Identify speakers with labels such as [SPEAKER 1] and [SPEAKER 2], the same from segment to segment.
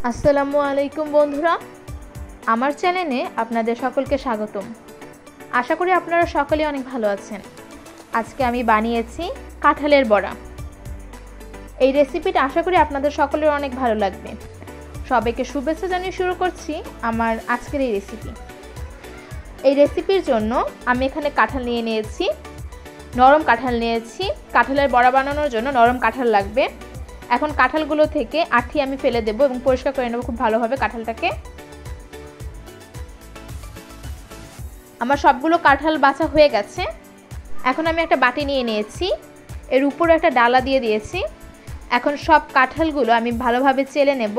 [SPEAKER 1] আসসালামু আলাইকুম বন্ধুরা, আমার চ্যানেলে আপনাদের সকলকে স্বাগতম। আশা করি আপনারা সকলেই অনেক ভালো আছেন। আজকে আমি বানিয়েছি কাঁঠালের বড়া। এই রেসিপিটা আশা করি আপনাদের সকলের অনেক ভালো লাগবে। সবাইকে শুভেচ্ছা জানিয়ে শুরু করছি আমার আজকের এই রেসিপি। এই রেসিপির জন্য আমি এখানে কাঁঠাল নিয়ে নিয়েছি, নরম কাঁঠাল নিয়েছি। কাঁঠালের বড়া বানানোর জন্য নরম কাঁঠাল লাগবে। এখন কাঁঠালগুলো থেকে আঠি আমি ফেলে দেব এবং পরিষ্কার করে নেব খুব ভালোভাবে কাঁঠালটাকে। আমার সবগুলো কাঁঠাল বাছা হয়ে গেছে। এখন আমি একটা বাটি নিয়ে নিয়েছি, এর উপরে একটা ডালা দিয়ে দিয়েছি। এখন সব কাঁঠালগুলো আমি ভালোভাবে চেলে নেব।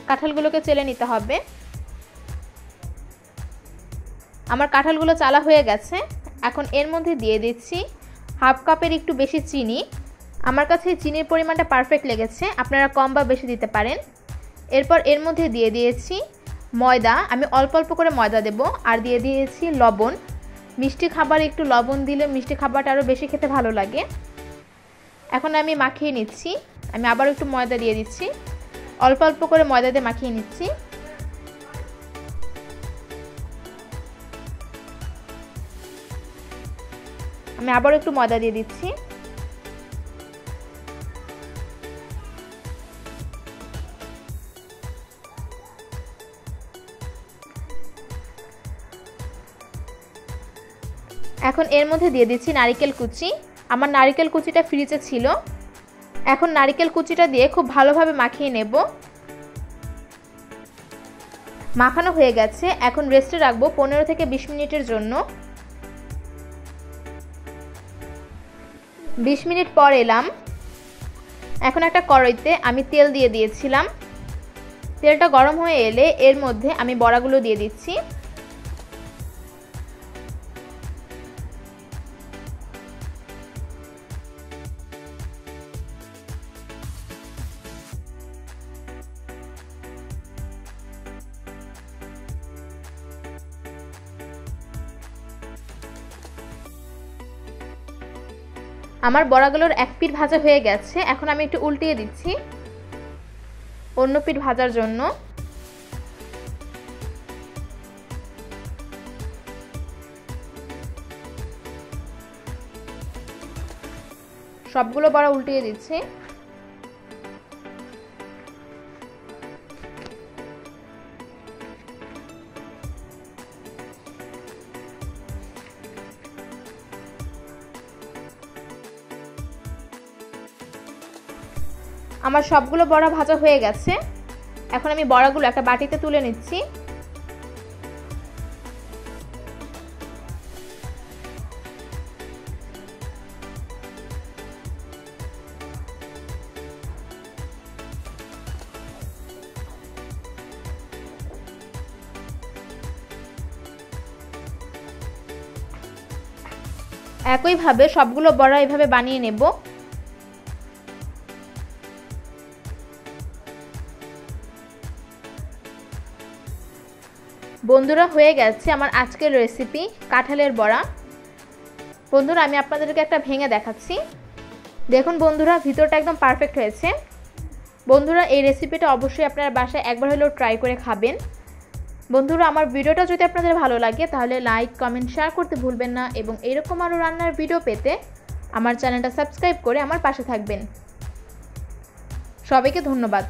[SPEAKER 1] কাঁঠালগুলোকে চেলে নিতে হবে। আমার কাঁঠালগুলো চালা হয়ে গেছে। এখন এর মধ্যে দিয়ে দিচ্ছি হাফ কাপের একটু বেশি চিনি। আমার কাছে চিনির পরিমাণটা পারফেক্ট লেগেছে, আপনারা কম বা বেশি দিতে পারেন। এরপর এর মধ্যে দিয়ে দিয়েছি ময়দা, আমি অল্প অল্প করে ময়দা দেব। আর দিয়ে দিয়েছি লবণ। মিষ্টি খাবারে একটু লবণ দিলে মিষ্টি খাবারটা আরও বেশি খেতে ভালো লাগে। এখন আমি মাখিয়ে নিচ্ছি। আমি আবার একটু ময়দা দিয়ে দিচ্ছি, অল্প অল্প করে ময়দা দিয়ে মাখিয়ে নিচ্ছি। আমি আবার একটু ময়দা দিয়ে দিচ্ছি। এখন এর মধ্যে দিয়ে দিচ্ছি নারকেল কুচি। আমার নারকেল কুচিটা ফ্রিজে ছিল। এখন নারকেল কুচিটা দিয়ে খুব ভালোভাবে মাখিয়ে নেব। মাখানো হয়ে গেছে। এখন রেস্টে রাখবো 15 থেকে 20 মিনিটের জন্য। 20 মিনিট পর এলাম। এখন একটা কড়াইতে আমি তেল দিয়ে দিয়েছিলাম। তেলটা গরম হয়ে এলে এর মধ্যে আমি বড়াগুলো দিয়ে দিচ্ছি। আমার বড়াগুলোর এক পিঠ ভাজা হয়ে গেছে। এখন আমি একটু উল্টিয়ে দিচ্ছি অন্য পিঠ ভাজার জন্য। সবগুলো বড়া উল্টিয়ে দিচ্ছি। আমার সবগুলো বড়া ভাজা হয়ে গেছে। এখন আমি বড়াগুলো একটা বাটিতে তুলে নিচ্ছি। একইভাবে সবগুলো বড়া এভাবে বানিয়ে নেব। বন্ধুরা, হয়ে গেছে আমার আজকের রেসিপি কাঁঠালের বড়া। বন্ধুরা, আমি আপনাদেরকে একটা ভেঙে দেখাচ্ছি। দেখুন বন্ধুরা, ভিতরটা একদম পারফেক্ট হয়েছে। বন্ধুরা, এই রেসিপিটা অবশ্যই আপনারা বাসায় একবার হলেও ট্রাই করে খাবেন। বন্ধুরা, আমার ভিডিওটা যদি আপনাদের ভালো লাগে তাহলে লাইক, কমেন্ট, শেয়ার করতে ভুলবেন না এবং এরকম আরও রান্নার ভিডিও পেতে আমার চ্যানেলটা সাবস্ক্রাইব করে আমার পাশে থাকবেন। সবাইকে ধন্যবাদ।